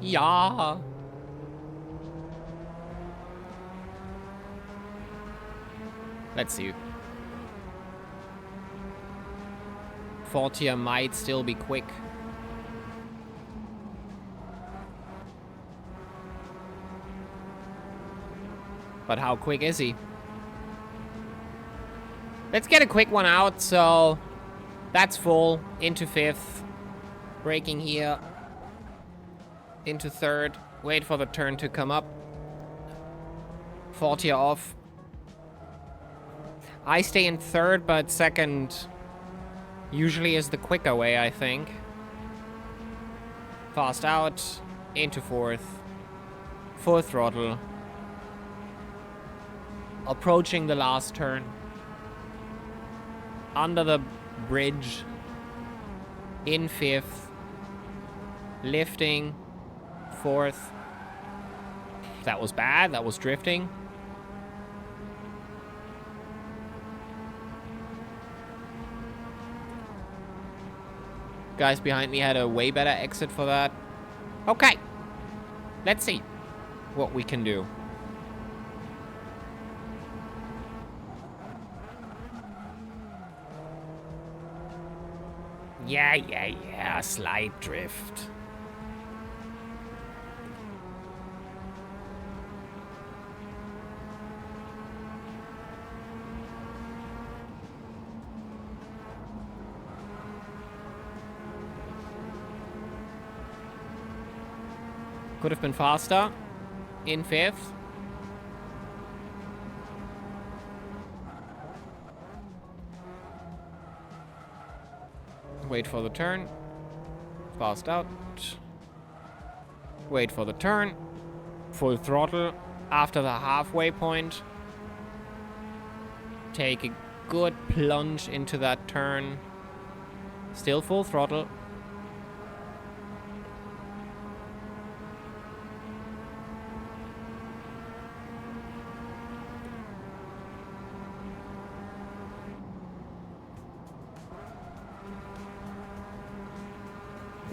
Yeah. Let's see. Fortier might still be quick. But how quick is he? Let's get a quick one out, so that's full. Into fifth. Braking here. Into third. Wait for the turn to come up. 40 off. I stay in third, but second usually is the quicker way, I think. Fast out. Into fourth. Full throttle. Approaching the last turn. Under the bridge. In fifth. Lifting. Fourth. That was bad. That was drifting. Guys behind me had a way better exit for that. Okay. Let's see what we can do. Yeah. Slight drift. Could have been faster. In fifth. Wait for the turn. Fast out. Wait for the turn. Full throttle after the halfway point. Take a good plunge into that turn. Still full throttle.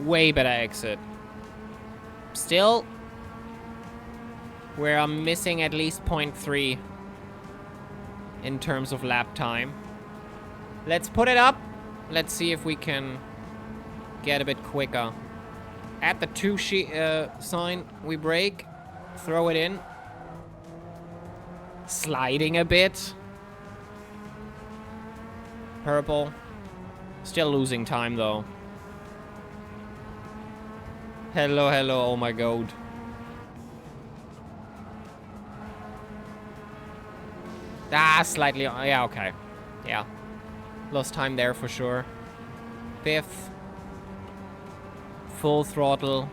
Way better exit. Still, where I'm missing at least 0.3 in terms of lap time. Let's put it up. Let's see if we can get a bit quicker. At the 2 sign, we brake. Throw it in. Sliding a bit. Purple. Still losing time, though. Hello, oh my god. Slightly. Yeah, okay. Yeah. Lost time there for sure. Fifth. Full throttle.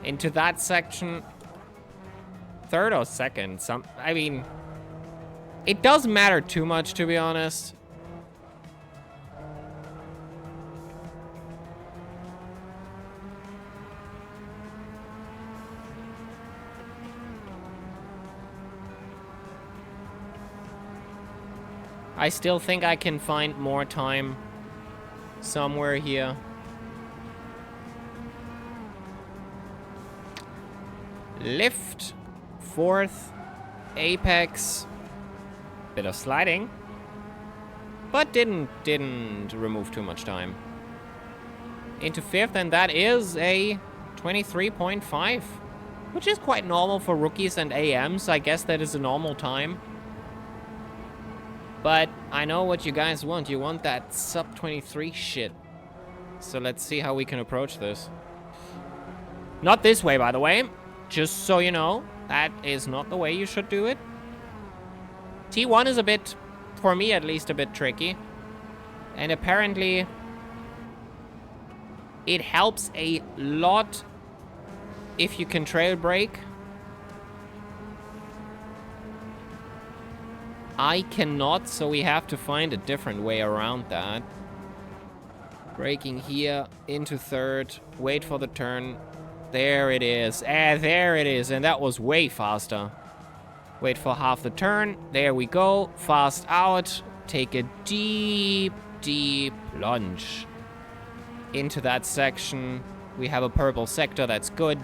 Into that section. Third or second. I mean, it doesn't matter too much, to be honest. I still think I can find more time somewhere here. Lift, fourth, apex, bit of sliding, but didn't remove too much time. Into fifth, and that is a 23.5, which is quite normal for rookies and AMs. I guess that is a normal time. But I know what you guys want. You want that sub 23 shit. So let's see how we can approach this. Not this way, by the way. Just so you know, that is not the way you should do it. T1 is a bit, for me at least, a bit tricky. And apparently, it helps a lot if you can trail brake. I cannot, so we have to find a different way around that. Braking here, into third, wait for the turn. There it is. There it is, and that was way faster. Wait for half the turn. There we go. Fast out. Take a deep plunge into that section. We have a purple sector, that's good.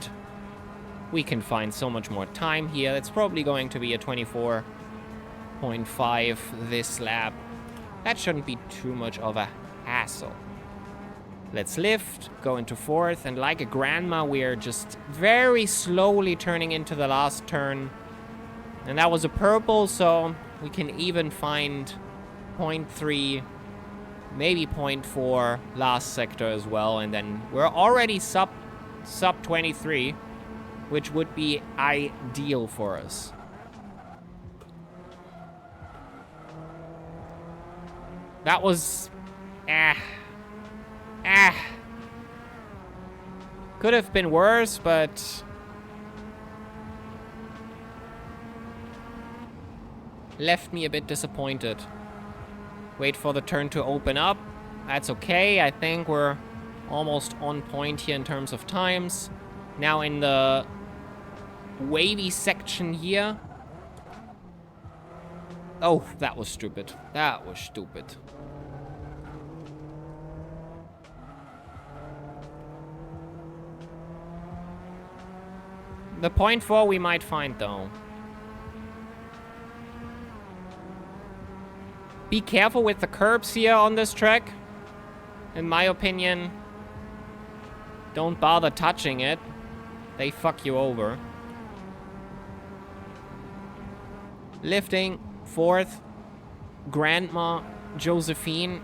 We can find so much more time here. It's probably going to be a 24.5 this lap. That shouldn't be too much of a hassle. Let's lift, go into fourth, and like a grandma, we're just very slowly turning into the last turn. And that was a purple, so we can even find 0.3, maybe 0.4 last sector as well. And then we're already sub 23, which would be ideal for us. That was... Could have been worse, but... left me a bit disappointed. Wait for the turn to open up. That's okay. I think we're almost on point here in terms of times. Now in the wavy section here. Oh, that was stupid. That was stupid. The 0.4 we might find, though. Be careful with the curbs here on this track. In my opinion, don't bother touching it. They fuck you over. Lifting, fourth. Grandma Josephine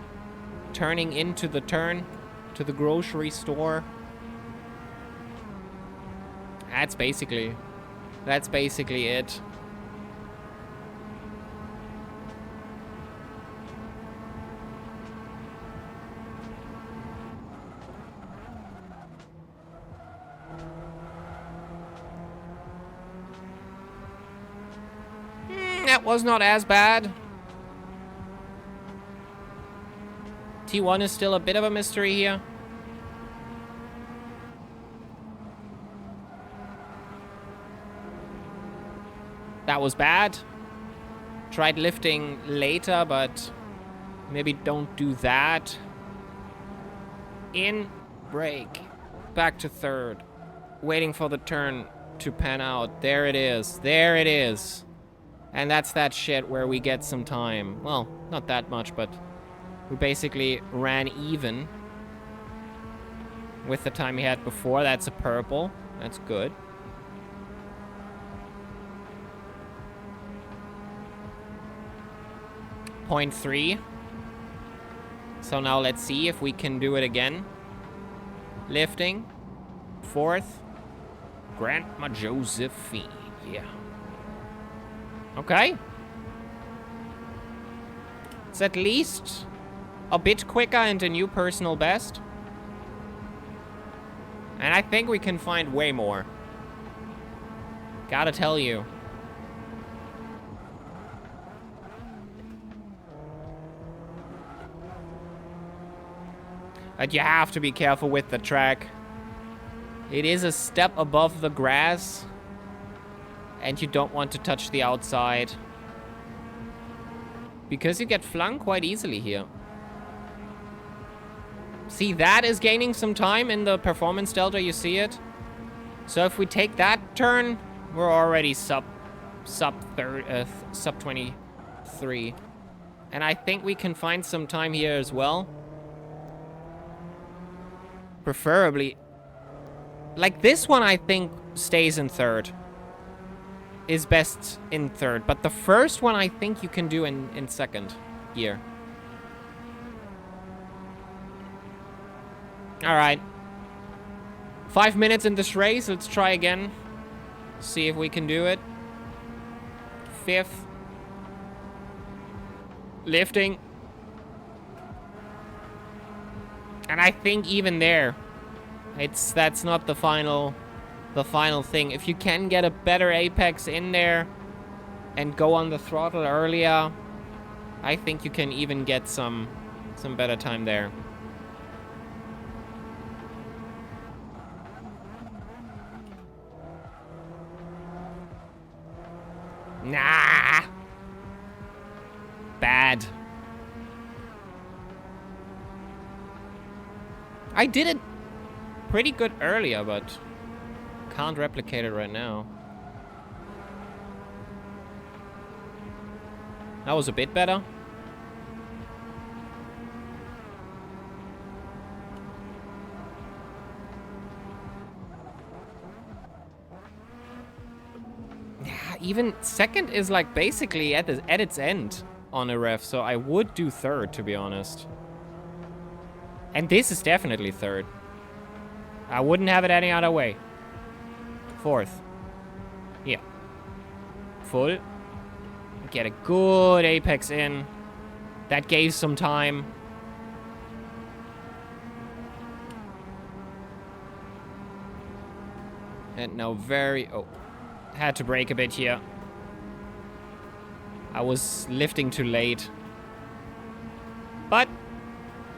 turning into the turn to the grocery store. That's basically it. That was not as bad. T1 is still a bit of a mystery here. That was bad. Tried lifting later, but maybe don't do that. In, brake. Back to third. Waiting for the turn to pan out. There it is. There it is. And that's that shit where we get some time. Well, not that much, but we basically ran even with the time we had before. That's a purple. That's good. .3. So now let's see if we can do it again. Lifting. Fourth. Grandma Josephine. Yeah. Okay. It's at least a bit quicker and a new personal best. And I think we can find way more. Gotta tell you. But you have to be careful with the track. It is a step above the grass. And you don't want to touch the outside. Because you get flung quite easily here. See, that is gaining some time in the performance delta, you see it? So if we take that turn, we're already sub 23. And I think we can find some time here as well. Preferably. Like this one, I think, stays in third. Is best in third. But the first one, I think you can do in second gear. Alright. 5 minutes in this race. Let's try again. See if we can do it. Fifth. Lifting. And I think even there, that's not the final thing. If you can get a better apex in there and go on the throttle earlier, I think you can even get some better time there. Nah. Bad. I did it pretty good earlier, but Can't replicate it right now. That was a bit better. Yeah, even second is like basically at its end on a ref, so I would do third, to be honest. And this is definitely third. I wouldn't have it any other way. Fourth. Yeah. Full. Get a good apex in. That gave some time. And now oh. Had to brake a bit here. I was lifting too late. But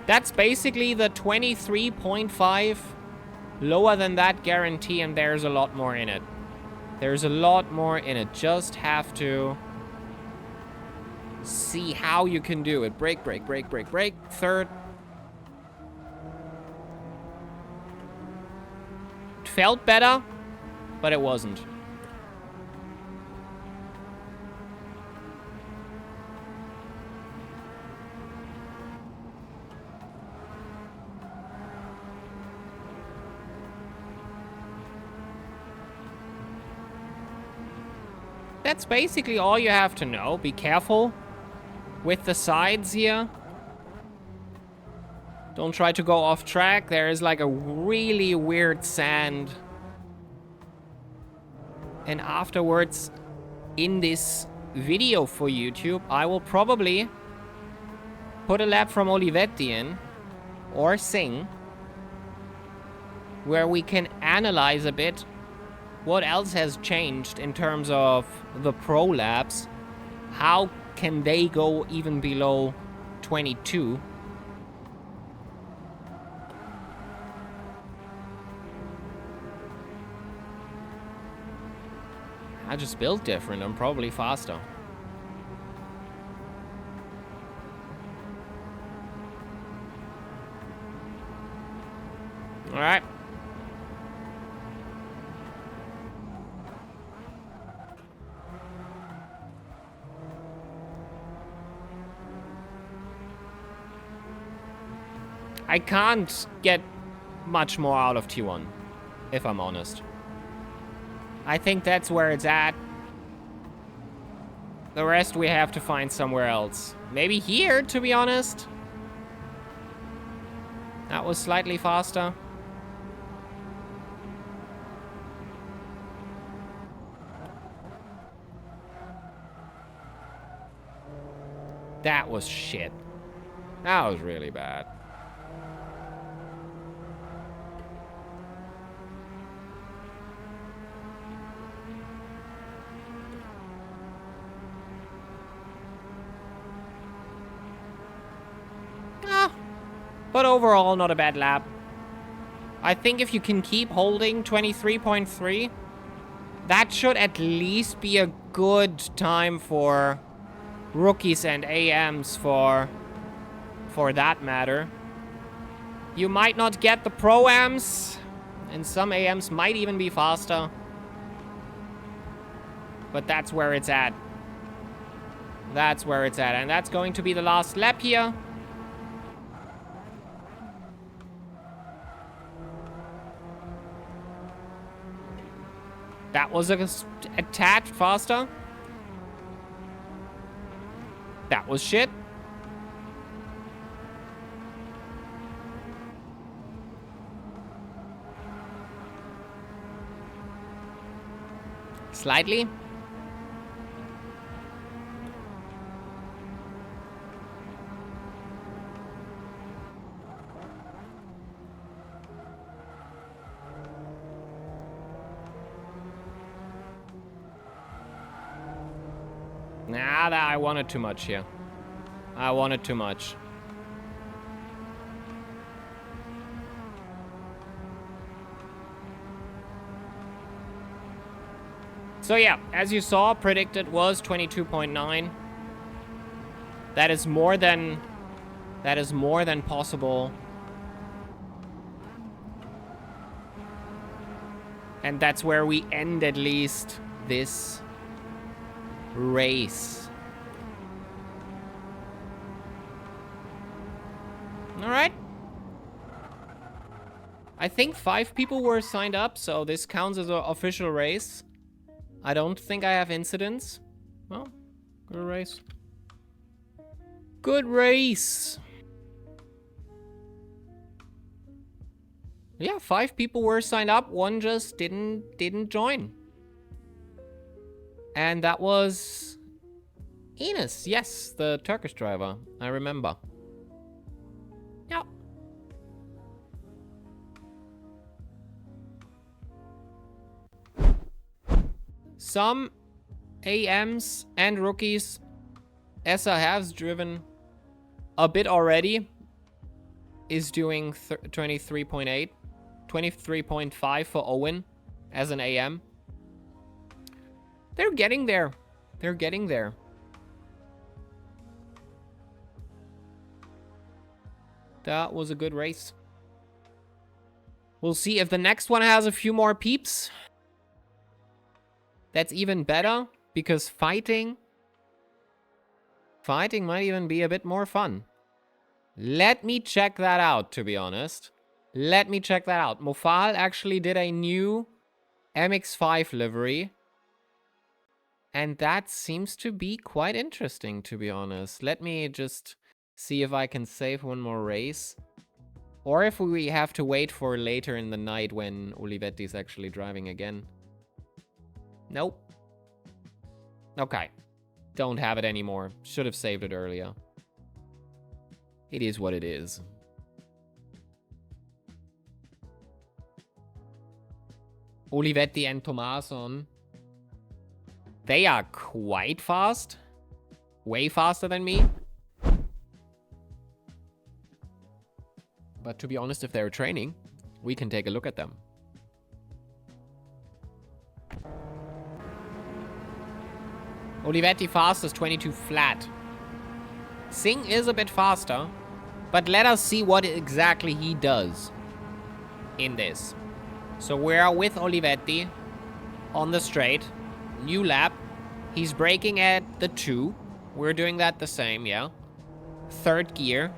that's basically the 23.5. Lower than that guarantee, and there's a lot more in it. There's a lot more in it. Just have to see how you can do it. Brake, brake, brake, brake, brake. Third. It felt better, but it wasn't. That's basically all you have to know. Be careful with the sides here. Don't try to go off track. There is like a really weird sand. And afterwards, in this video for YouTube, I will probably put a lap from Olivetti in, or Sing, where we can analyze a bit what else has changed in terms of the pro laps. How can they go even below 22? I just built different. I'm probably faster. All right. I can't get much more out of T1, if I'm honest. I think that's where it's at. The rest we have to find somewhere else. Maybe here, to be honest. That was slightly faster. That was shit. That was really bad. But overall, not a bad lap. I think if you can keep holding 23.3, that should at least be a good time for rookies and AMs for that matter. You might not get the Pro-Ams, and some AMs might even be faster. But that's where it's at. That's where it's at, and that's going to be the last lap here. That was a tad faster. That was shit. Slightly. Nah, I wanted too much here. I wanted too much. So yeah, as you saw, predicted was 22.9. That is more than possible. And that's where we end, at least, this race. Alright. I think 5 people were signed up, so this counts as an official race. I don't think I have incidents. Well, good race. Good race. Yeah, 5 people were signed up. 1 just didn't join. And that was Enes. Yes, the Turkish driver. I remember. Yeah. Some AMs and rookies Essa has driven a bit already. Is doing 23.8. 23.5 for Owen as an AM. They're getting there. They're getting there. That was a good race. We'll see if the next one has a few more peeps. That's even better, because fighting might even be a bit more fun. Let me check that out, to be honest. Let me check that out. Mofal actually did a new MX-5 livery. And that seems to be quite interesting, to be honest. Let me just see if I can save one more race. Or if we have to wait for later in the night when Olivetti is actually driving again. Nope. Okay. Don't have it anymore. Should have saved it earlier. It is what it is. Olivetti and Tomason. They are quite fast. Way faster than me. But to be honest, if they're training, we can take a look at them. Olivetti fastest 22 flat. Singh is a bit faster, but let us see what exactly he does in this. So we are with Olivetti on the straight. New lap. He's braking at the 2. We're doing that the same, yeah. 3rd gear.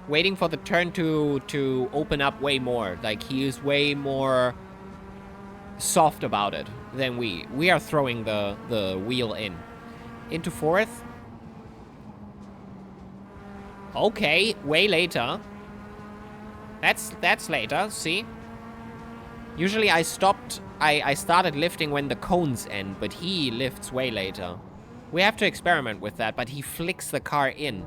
Waiting for the turn to open up way more. Like, he is way more soft about it than we. We are throwing the wheel in. Into 4th. Okay, way later. That's later, see? Usually I started lifting when the cones end, but he lifts way later. We have to experiment with that, but he flicks the car in.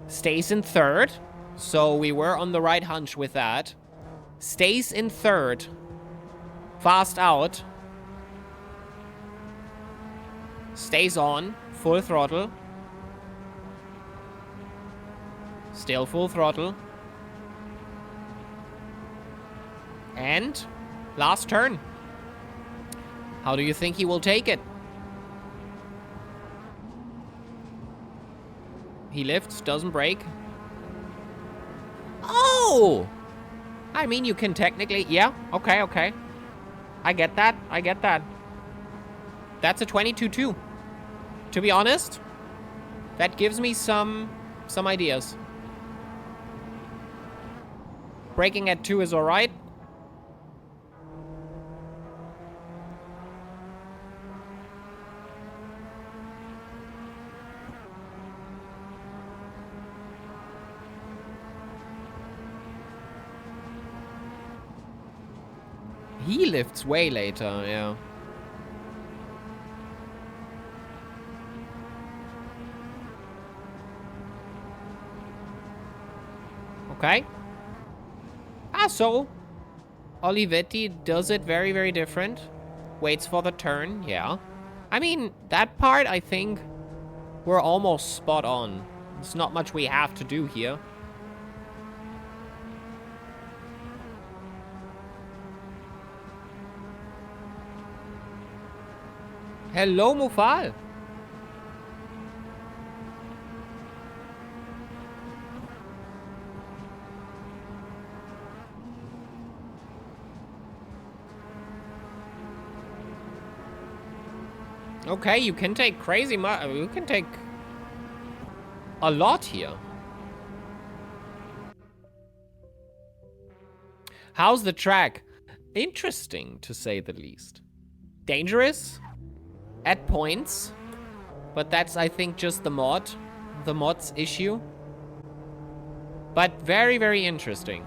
Stays in 3rd, so we were on the right hunch with that. Stays in 3rd. Fast out. Stays on, full throttle. Still full throttle. And last turn. How do you think he will take it? He lifts, doesn't brake. Oh! I mean, you can technically... Yeah, okay. I get that. That's a 22-2. To be honest, that gives me some ideas. Braking at 2 is alright. He lifts way later, yeah. Okay. So Olivetti does it very, very different. Waits for the turn, yeah. I mean, that part, I think, we're almost spot on. There's not much we have to do here. Hello, Mufal. Okay, you can take crazy you can take a lot here. How's the track? Interesting, to say the least. Dangerous at points, but that's, I think, just the mod's issue. But very, very interesting.